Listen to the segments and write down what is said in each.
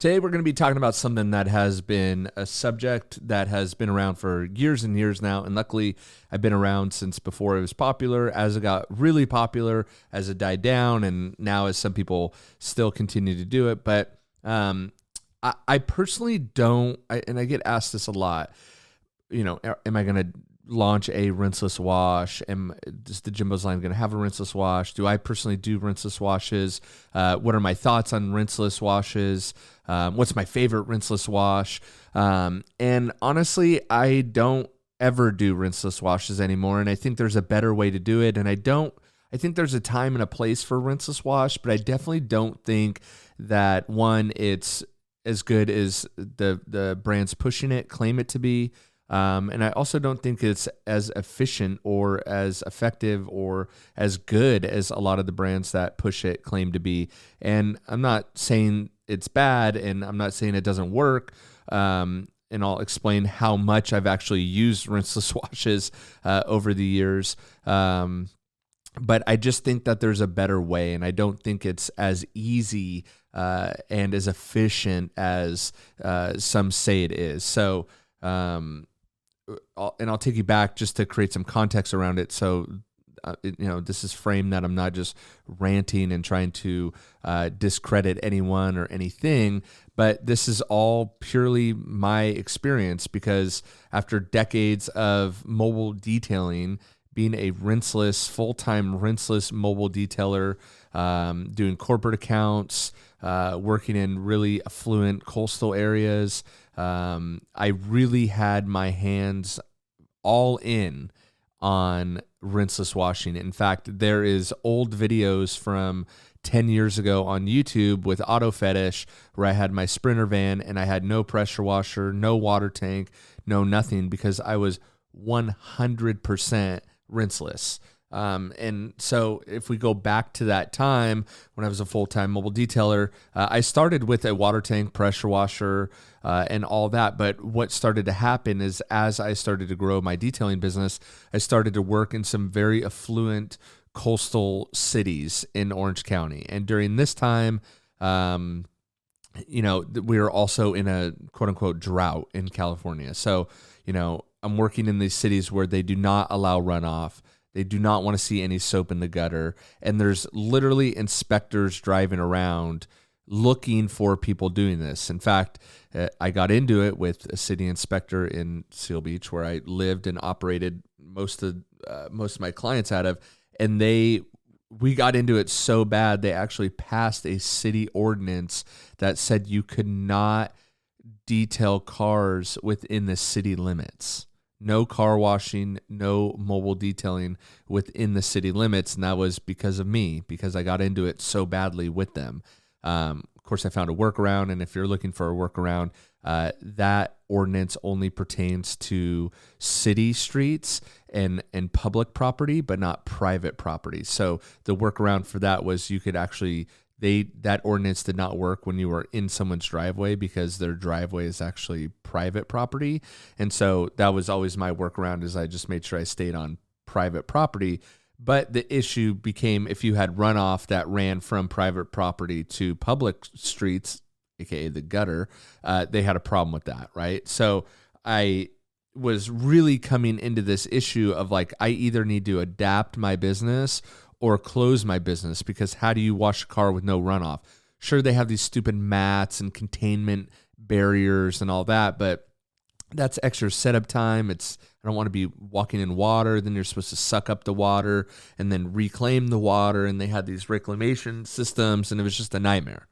Today we're going to be talking about something that has been a subject that has been around for years and years now, and luckily I've been around since before it was popular, as it got really popular, as it died down, and now as some people still continue to do it. But I personally don't, and I get asked this a lot, am I going to launch a rinseless wash? Is the Jimbo's line going to have a rinseless wash? Do I personally do rinseless washes? What are my thoughts on rinseless washes? What's my favorite rinseless wash? And honestly, I don't ever do rinseless washes anymore. And I think there's a better way to do it. And I think there's a time and a place for rinseless wash, but I definitely don't think that one, it's as good as the brands pushing it, claim it to be. And I also don't think it's as efficient or as effective or as good as a lot of the brands that push it claim to be. And I'm not saying it's bad, and I'm not saying it doesn't work. And I'll explain how much I've actually used rinseless washes over the years. But I just think that there's a better way, and I don't think it's as easy and as efficient as some say it is. So, I'll take you back just to create some context around it. So, this is framed that I'm not just ranting and trying to discredit anyone or anything, but this is all purely my experience, because after decades of mobile detailing, being a full-time rinseless mobile detailer, doing corporate accounts, working in really affluent coastal areas, I really had my hands all in on rinseless washing. In fact, there is old videos from 10 years ago on YouTube with Auto Fetish where I had my Sprinter van and I had no pressure washer, no water tank, no nothing, because I was 100% rinseless. And so if we go back to that time when I was a full-time mobile detailer, I started with a water tank, pressure washer, and all that. But what started to happen is, as I started to grow my detailing business, I started to work in some very affluent coastal cities in Orange County. And during this time, we were also in a quote unquote drought in California. So, I'm working in these cities where they do not allow runoff. They do not want to see any soap in the gutter. And there's literally inspectors driving around looking for people doing this. In fact, I got into it with a city inspector in Seal Beach, where I lived and operated most of my clients out of. And we got into it so bad, they actually passed a city ordinance that said you could not detail cars within the city limits. No car washing, no mobile detailing within the city limits. And that was because of me, because I got into it so badly with them. Of course, I found a workaround. And if you're looking for a workaround, that ordinance only pertains to city streets and public property, but not private property. So the workaround for that was you could actually, that ordinance did not work when you were in someone's driveway, because their driveway is actually private property. And so that was always my workaround, is I just made sure I stayed on private property. But the issue became, if you had runoff that ran from private property to public streets, aka the gutter, they had a problem with that, right? So I was really coming into this issue of like, I either need to adapt my business or close my business, because how do you wash a car with no runoff? Sure, they have these stupid mats and containment barriers and all that, but that's extra setup time. I don't want to be walking in water. Then you're supposed to suck up the water and then reclaim the water. And they had these reclamation systems, and it was just a nightmare,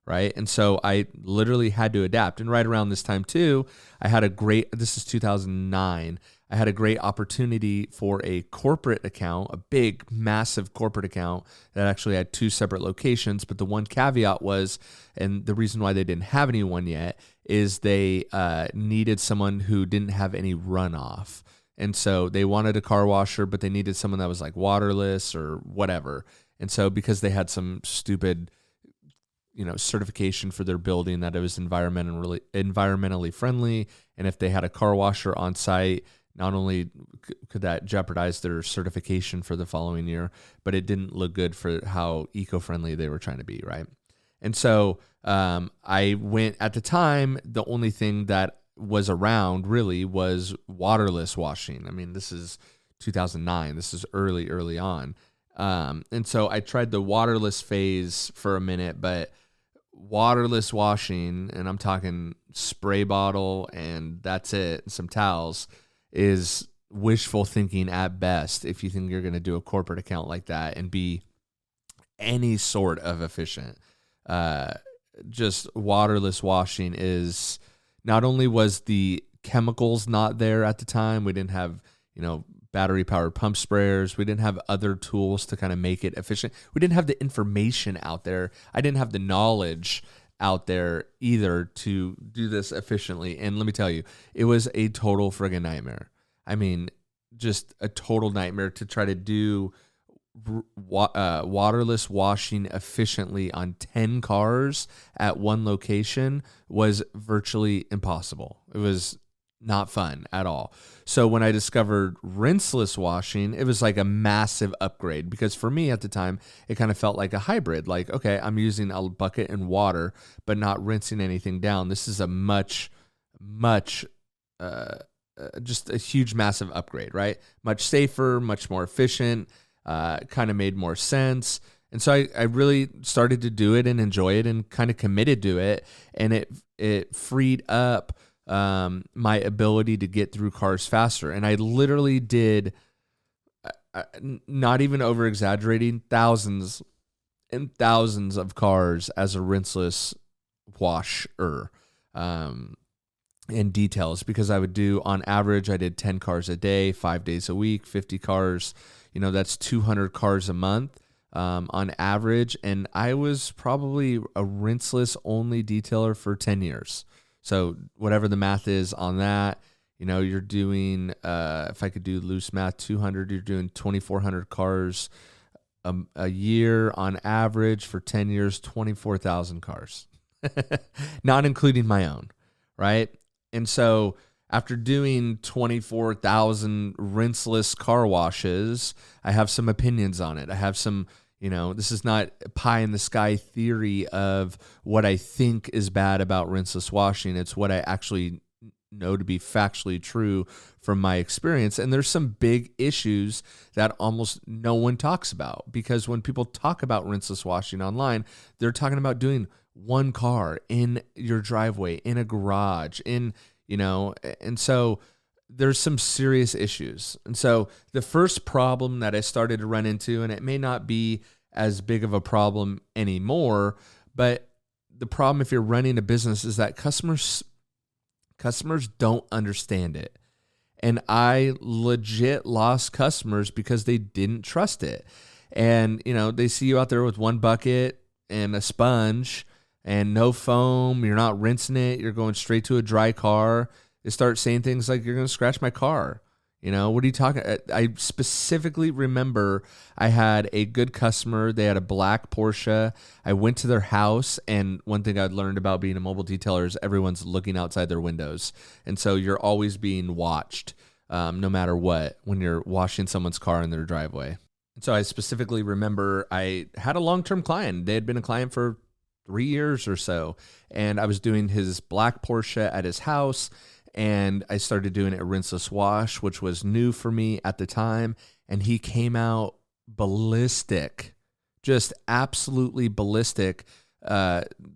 right? And so I literally had to adapt. And right around this time too, this is 2009, I had a great opportunity for a corporate account, a big, massive corporate account that actually had 2 separate locations. But the one caveat was, and the reason why they didn't have anyone yet, is they needed someone who didn't have any runoff. And so they wanted a car washer, but they needed someone that was like waterless or whatever. And so because they had some stupid certification for their building that it was environmentally friendly, and if they had a car washer on site, not only could that jeopardize their certification for the following year, but it didn't look good for how eco-friendly they were trying to be, right? And so I went at the time, the only thing that was around really was waterless washing. I mean, this is 2009. This is early on. And so I tried the waterless phase for a minute, but waterless washing, and I'm talking spray bottle and that's it, some towels, is wishful thinking at best if you think you're going to do a corporate account like that and be any sort of efficient. Just waterless washing is, not only was the chemicals not there at the time, we didn't have, battery powered pump sprayers. We didn't have other tools to kind of make it efficient. We didn't have the information out there. I didn't have the knowledge out there either to do this efficiently. And let me tell you, it was a total friggin' nightmare. I mean, just a total nightmare to try to do waterless washing efficiently on 10 cars at one location was virtually impossible. It was not fun at all. So when I discovered rinseless washing, it was like a massive upgrade, because for me at the time, it kind of felt like a hybrid. Like, okay, I'm using a bucket and water, but not rinsing anything down. This is a much, just a huge, massive upgrade, right? Much safer, much more efficient, kind of made more sense. And so I really started to do it and enjoy it and kind of committed to it. And it freed up my ability to get through cars faster. And I literally did, not even over exaggerating, thousands and thousands of cars as a rinseless washer, in details, because I would do, on average, I did 10 cars a day, 5 days a week, 50 cars, that's 200 cars a month, on average. And I was probably a rinseless only detailer for 10 years. So whatever the math is on that, you're doing, if I could do loose math, 200, you're doing 2,400 cars a year on average for 10 years, 24,000 cars, not including my own, right? And so after doing 24,000 rinseless car washes, I have some opinions on it. I have some, this is not pie in the sky theory of what I think is bad about rinseless washing. It's what I actually know to be factually true from my experience. And there's some big issues that almost no one talks about, because when people talk about rinseless washing online, they're talking about doing one car in your driveway, in a garage, and so there's some serious issues. And so the first problem that I started to run into, and it may not be as big of a problem anymore, but the problem if you're running a business is that customers don't understand it. And I legit lost customers because they didn't trust it. And, they see you out there with one bucket and a sponge and no foam. You're not rinsing it. You're going straight to a dry car. They start saying things like, "You're going to scratch my car." What are you talking? I specifically remember I had a good customer. They had a black Porsche. I went to their house, and one thing I'd learned about being a mobile detailer is everyone's looking outside their windows. And so you're always being watched, no matter what, when you're washing someone's car in their driveway. And so I specifically remember I had a long-term client. They had been a client for 3 years or so, and I was doing his black Porsche at his house. And I started doing a rinseless wash, which was new for me at the time. And he came out ballistic, just absolutely ballistic,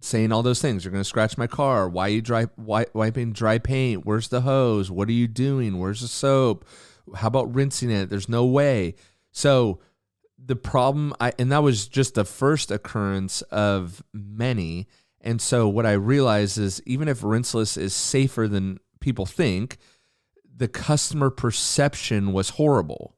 saying all those things. "You're going to scratch my car. Why are you wiping dry paint? Where's the hose? What are you doing? Where's the soap? How about rinsing it? There's no way." So the problem, and that was just the first occurrence of many. And so what I realized is, even if rinseless is safer than people think, the customer perception was horrible,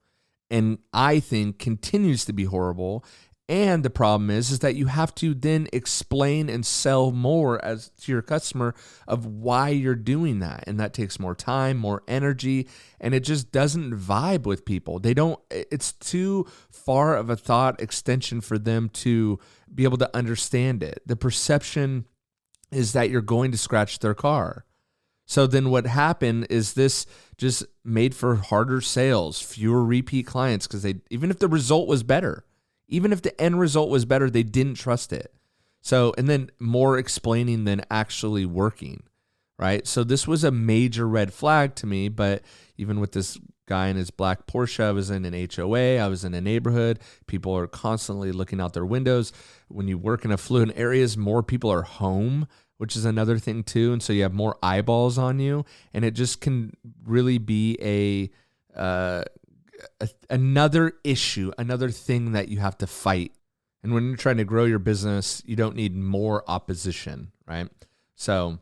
and I think continues to be horrible. And the problem is that you have to then explain and sell more as to your customer of why you're doing that, and that takes more time, more energy, and it just doesn't vibe with people. It's too far of a thought extension for them to be able to understand it. The perception is that you're going to scratch their car. So then what happened is this just made for harder sales, fewer repeat clients, because even if the result was better, even if the end result was better, they didn't trust it. So, and then more explaining than actually working, right? So this was a major red flag to me, but even with this guy in his black Porsche, I was in an HOA, I was in a neighborhood, people are constantly looking out their windows. When you work in affluent areas, more people are home, which is another thing too. And so you have more eyeballs on you, and it just can really be another issue, another thing that you have to fight. And when you're trying to grow your business, you don't need more opposition, right? So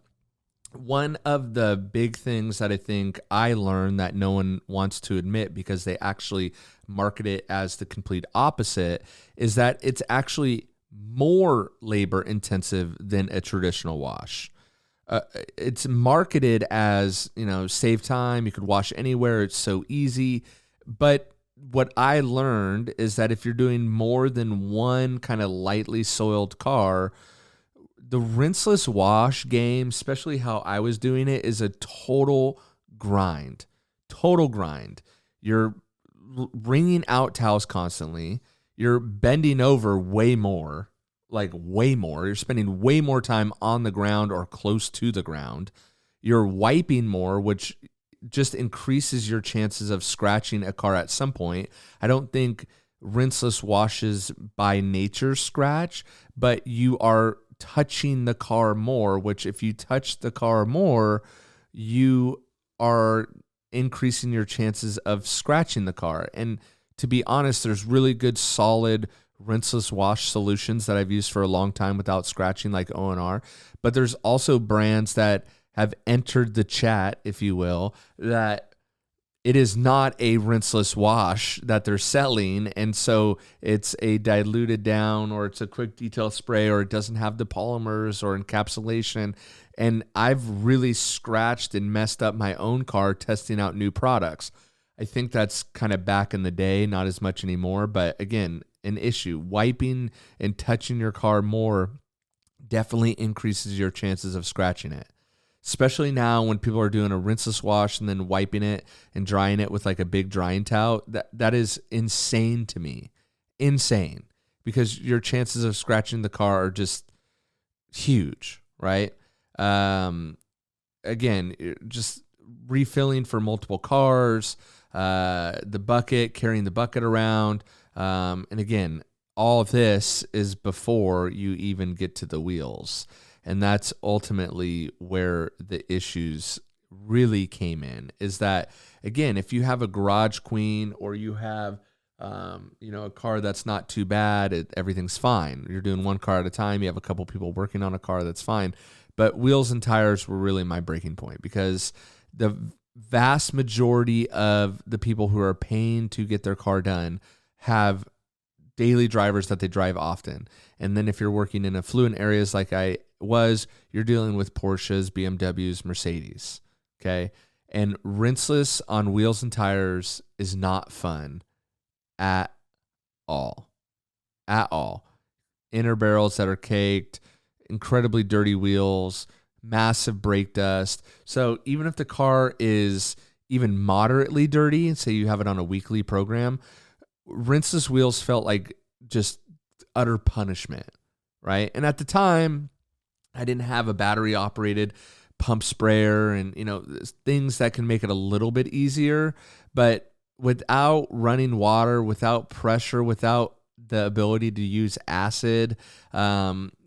one of the big things that I think I learned that no one wants to admit because they actually market it as the complete opposite is that it's actually more labor intensive than a traditional wash. It's marketed as, save time. You could wash anywhere. It's so easy. But what I learned is that if you're doing more than one kind of lightly soiled car, the rinseless wash game, especially how I was doing it, is a total grind. Total grind. You're wringing out towels constantly. You're bending over way more, like way more. You're spending way more time on the ground or close to the ground. You're wiping more, which just increases your chances of scratching a car at some point. I don't think rinseless washes by nature scratch, but you are touching the car more, which if you touch the car more, you are increasing your chances of scratching the car. And to be honest, there's really good solid rinseless wash solutions that I've used for a long time without scratching, like O&R, but there's also brands that have entered the chat, if you will, that it is not a rinseless wash that they're selling. And so it's a diluted down, or it's a quick detail spray, or it doesn't have the polymers or encapsulation. And I've really scratched and messed up my own car testing out new products. I think that's kind of back in the day, not as much anymore. But again, an issue. Wiping and touching your car more definitely increases your chances of scratching it. Especially now when people are doing a rinseless wash and then wiping it and drying it with like a big drying towel. That is insane to me. Insane. Because your chances of scratching the car are just huge, right? Again, just refilling for multiple cars, the bucket, carrying the bucket around. And again, all of this is before you even get to the wheels. And that's ultimately where the issues really came in, is that, again, if you have a garage queen or you have, a car that's not too bad, everything's fine. You're doing one car at a time. You have a couple people working on a car, that's fine. But wheels and tires were really my breaking point, because the vast majority of the people who are paying to get their car done have daily drivers that they drive often. And then if you're working in affluent areas like I was, you're dealing with Porsches, BMWs, Mercedes. Okay. And rinseless on wheels and tires is not fun at all. At all. Inner barrels that are caked, incredibly dirty wheels, massive brake dust. So even if the car is even moderately dirty, say you have it on a weekly program, rinseless wheels felt like just utter punishment, right? And at the time, I didn't have a battery operated pump sprayer and, things that can make it a little bit easier, but without running water, without pressure, without the ability to use acid,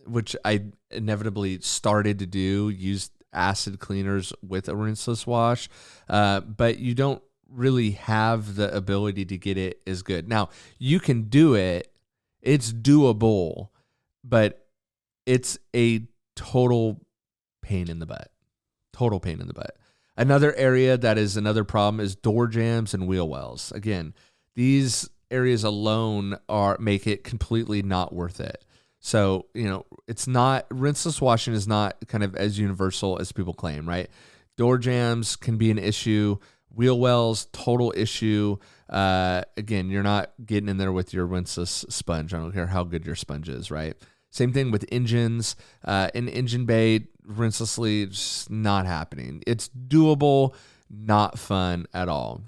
which I inevitably started to do, use acid cleaners with a rinseless wash, but you don't really have the ability to get it as good. Now, you can do it. It's doable, but it's a total pain in the butt. Total pain in the butt. Another area that is another problem is door jams and wheel wells. Again, these areas alone make it completely not worth it. So, it's not, rinseless washing is not kind of as universal as people claim, right? Door jams can be an issue. Wheel wells, total issue. Again, you're not getting in there with your rinseless sponge. I don't care how good your sponge is, right? Same thing with engines. In engine bay, rinselessly, just not happening. It's doable, not fun at all.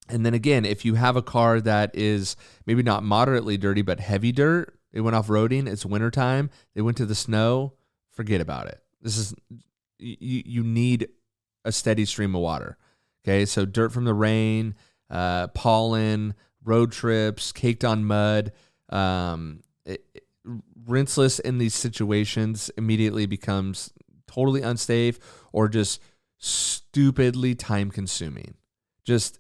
And then again, if you have a car that is maybe not moderately dirty, but heavy dirt, They went off-roading. It's wintertime. They went to the snow. Forget about it. You need a steady stream of water. Okay, so dirt from the rain, pollen, road trips, caked on mud. Rinseless in these situations immediately becomes totally unsafe or just stupidly time-consuming. Just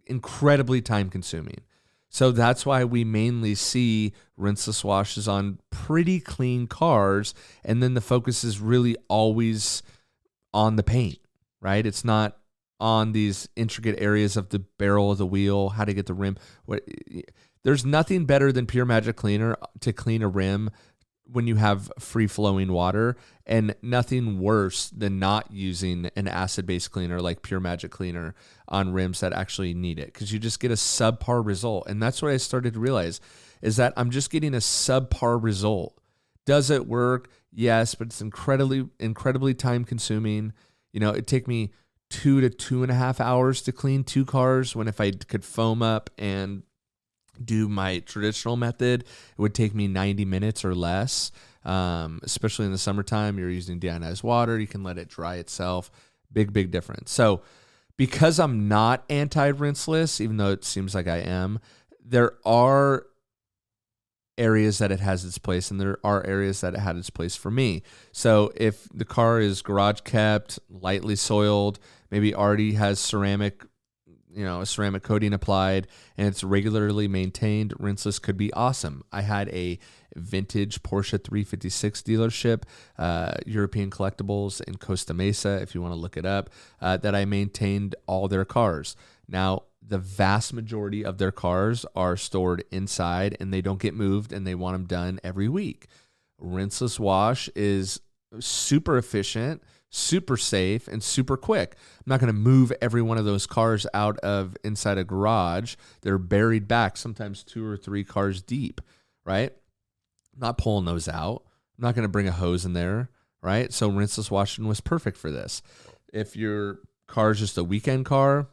incredibly time-consuming. So that's why we mainly see rinseless washes on pretty clean cars, and then the focus is really always on the paint, right? It's not on these intricate areas of the barrel of the wheel, how to get the rim. There's nothing better than Pure Magic Cleaner to clean a rim when you have free-flowing water, and nothing worse than not using an acid-based cleaner like Pure Magic Cleaner on rims that actually need it, because you just get a subpar result. And that's what I started to realize, is that I'm just getting a subpar result. Does it work? Yes, but it's incredibly time-consuming. It'd take me 2 to 2.5 hours to clean 2 cars, when if I could foam up and do my traditional method, it would take me 90 minutes or less. Especially in the summertime, you're using deionized water. You can let it dry itself. Big difference. So because I'm not anti-rinseless, even though it seems like I am, there are areas that it has its place, and there are areas that it had its place for me. So if the car is garage kept, lightly soiled, maybe already has a ceramic coating applied, and it's regularly maintained, rinseless could be awesome. I had a vintage Porsche 356 dealership, European Collectibles in Costa Mesa, if you want to look it up, that I maintained all their cars. Now, the vast majority of their cars are stored inside, and they don't get moved, and they want them done every week. Rinseless wash is super efficient, super safe, and super quick. I'm not going to move every one of those cars out of inside a garage. They're buried back, sometimes 2 or 3 cars deep, right? I'm not pulling those out. I'm not going to bring a hose in there, right? So rinseless washing was perfect for this. If your car is just a weekend car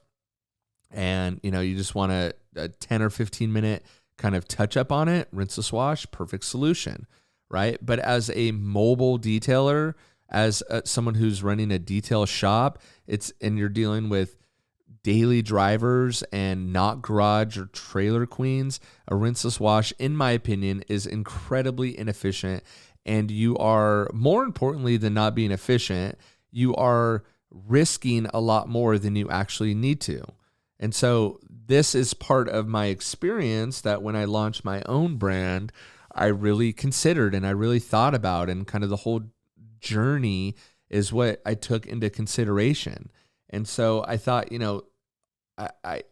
and you just want a 10 or 15 minute kind of touch up on it, rinseless wash, perfect solution, right? But as a mobile detailer, as someone who's running a detail shop, and you're dealing with daily drivers and not garage or trailer queens, a rinseless wash, in my opinion, is incredibly inefficient. And you are, more importantly than not being efficient, you are risking a lot more than you actually need to. And so this is part of my experience that when I launched my own brand, I really considered and I really thought about, and kind of the whole journey is what I took into consideration. And so I thought, I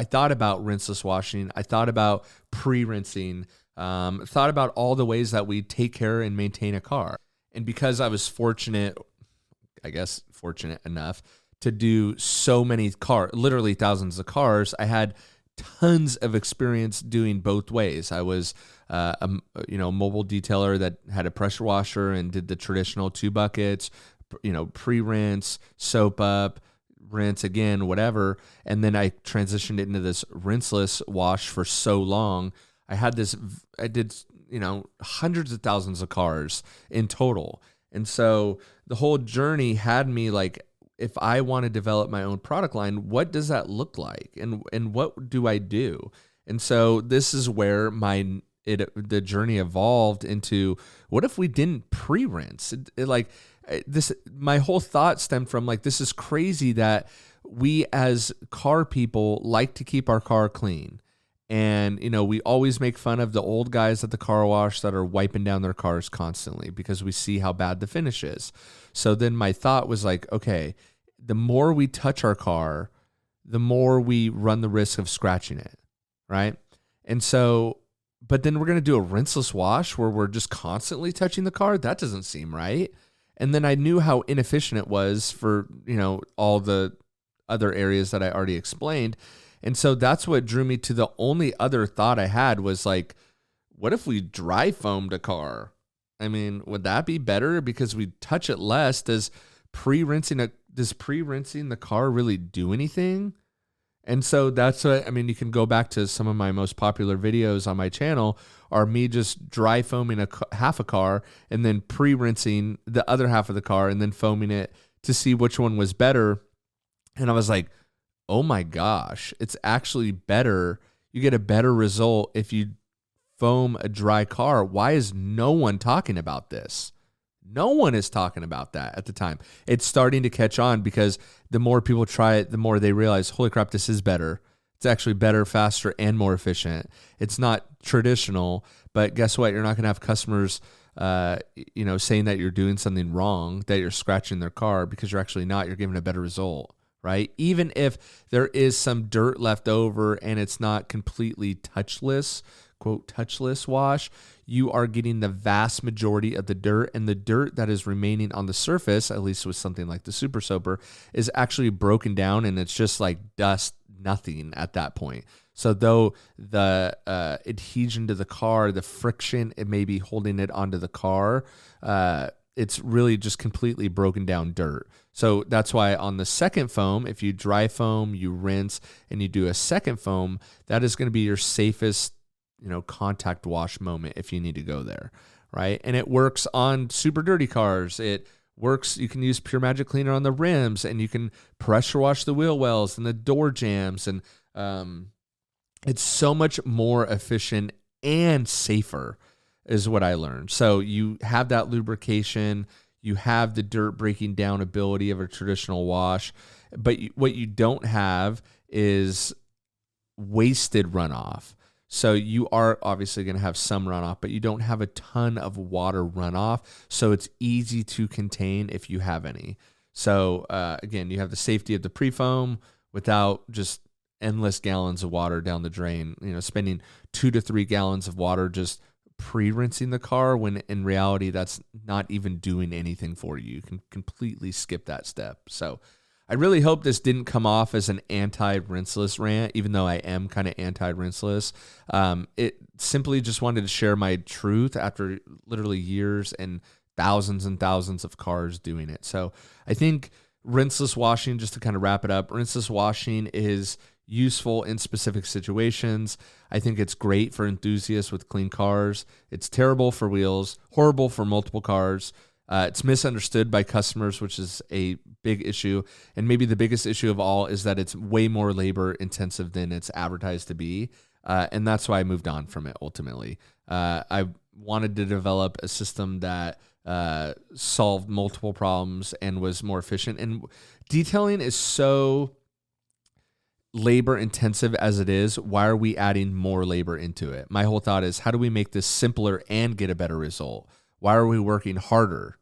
thought about rinseless washing. I thought about pre-rinsing, thought about all the ways that we take care and maintain a car. And because I was fortunate enough to do so many literally thousands of cars, I had tons of experience doing both ways. I was a mobile detailer that had a pressure washer and did the traditional 2 buckets, pre-rinse, soap up, rinse again, whatever. And then I transitioned into this rinseless wash for so long. I did hundreds of thousands of cars in total. And so the whole journey had me like, if I want to develop my own product line, what does that look like? And what do I do? And so this is where the journey evolved into, what if we didn't pre-rinse? My whole thought stemmed from like, this is crazy that we as car people like to keep our car clean. And, we always make fun of the old guys at the car wash that are wiping down their cars constantly because we see how bad the finish is. So then my thought was like, okay, the more we touch our car, the more we run the risk of scratching it, right? And so, but then we're going to do a rinseless wash where we're just constantly touching the car? That doesn't seem right. And then I knew how inefficient it was for, all the other areas that I already explained. And so that's what drew me to the only other thought I had was like, what if we dry foamed a car? I mean, would that be better because we touch it less? Does pre-rinsing the car really do anything? And so that's what, I mean, you can go back to some of my most popular videos on my channel are me just dry foaming half a car and then pre-rinsing the other half of the car and then foaming it to see which one was better. And I was like, oh my gosh, it's actually better. You get a better result if you foam a dry car. Why is no one talking about this? No one is talking about that at the time. It's starting to catch on because the more people try it, the more they realize, holy crap, this is better. It's actually better, faster, and more efficient. It's not traditional, but guess what? You're not going to have customers, saying that you're doing something wrong, that you're scratching their car, because you're actually not. You're giving a better result, right? Even if there is some dirt left over and it's not completely touchless, quote, touchless wash, you are getting the vast majority of the dirt, and the dirt that is remaining on the surface, at least with something like the Super Soaper, is actually broken down and it's just like dust, nothing at that point. So though the adhesion to the car, the friction, it may be holding it onto the car, it's really just completely broken down dirt. So that's why on the second foam, if you dry foam, you rinse, and you do a second foam, that is going to be your safest contact wash moment if you need to go there, right? And it works on super dirty cars. It works. You can use Pure Magic Cleaner on the rims, and you can pressure wash the wheel wells and the door jambs. And it's so much more efficient and safer is what I learned. So you have that lubrication, you have the dirt breaking down ability of a traditional wash, but what you don't have is wasted runoff. So you are obviously going to have some runoff, but you don't have a ton of water runoff. So it's easy to contain if you have any. So again, you have the safety of the pre-foam without just endless gallons of water down the drain, spending 2 to 3 gallons of water just pre-rinsing the car, when in reality, that's not even doing anything for you. You can completely skip that step. So I really hope this didn't come off as an anti-rinseless rant, even though I am kind of anti-rinseless. It simply just wanted to share my truth after literally years and thousands of cars doing it. So I think rinseless washing, just to kind of wrap it up, rinseless washing is useful in specific situations. I think it's great for enthusiasts with clean cars. It's terrible for wheels, horrible for multiple cars. It's misunderstood by customers, which is a big issue. And maybe the biggest issue of all is that it's way more labor intensive than it's advertised to be. And that's why I moved on from it ultimately. I wanted to develop a system that solved multiple problems and was more efficient. And detailing is so labor intensive as it is. Why are we adding more labor into it? My whole thought is, how do we make this simpler and get a better result? Why are we working harder?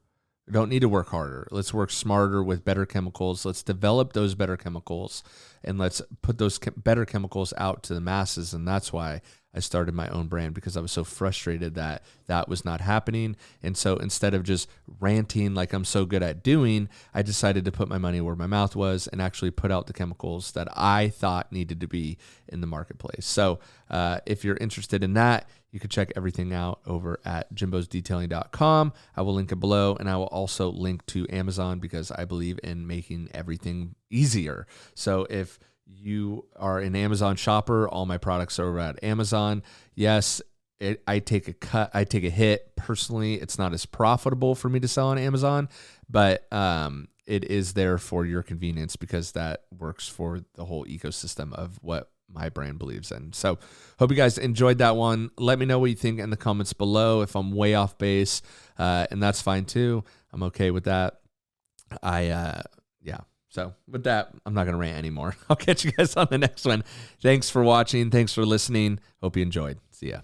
We don't need to work harder. Let's work smarter with better chemicals. Let's develop those better chemicals, and let's put those better chemicals out to the masses. And that's why I started my own brand, because I was so frustrated that that was not happening. And so instead of just ranting like I'm so good at doing, I decided to put my money where my mouth was and actually put out the chemicals that I thought needed to be in the marketplace. So if you're interested in that, you can check everything out over at jimbosdetailing.com. I will link it below, and I will also link to Amazon, because I believe in making everything easier. So if you are an Amazon shopper, all my products are over at Amazon. Yes, I take a hit personally. It's not as profitable for me to sell on Amazon, but it is there for your convenience, because that works for the whole ecosystem of what my brand believes in. So hope you guys enjoyed that one. Let me know what you think in the comments below. If I'm way off base, and that's fine too. I'm okay with that. So with that, I'm not going to rant anymore. I'll catch you guys on the next one. Thanks for watching. Thanks for listening. Hope you enjoyed. See ya.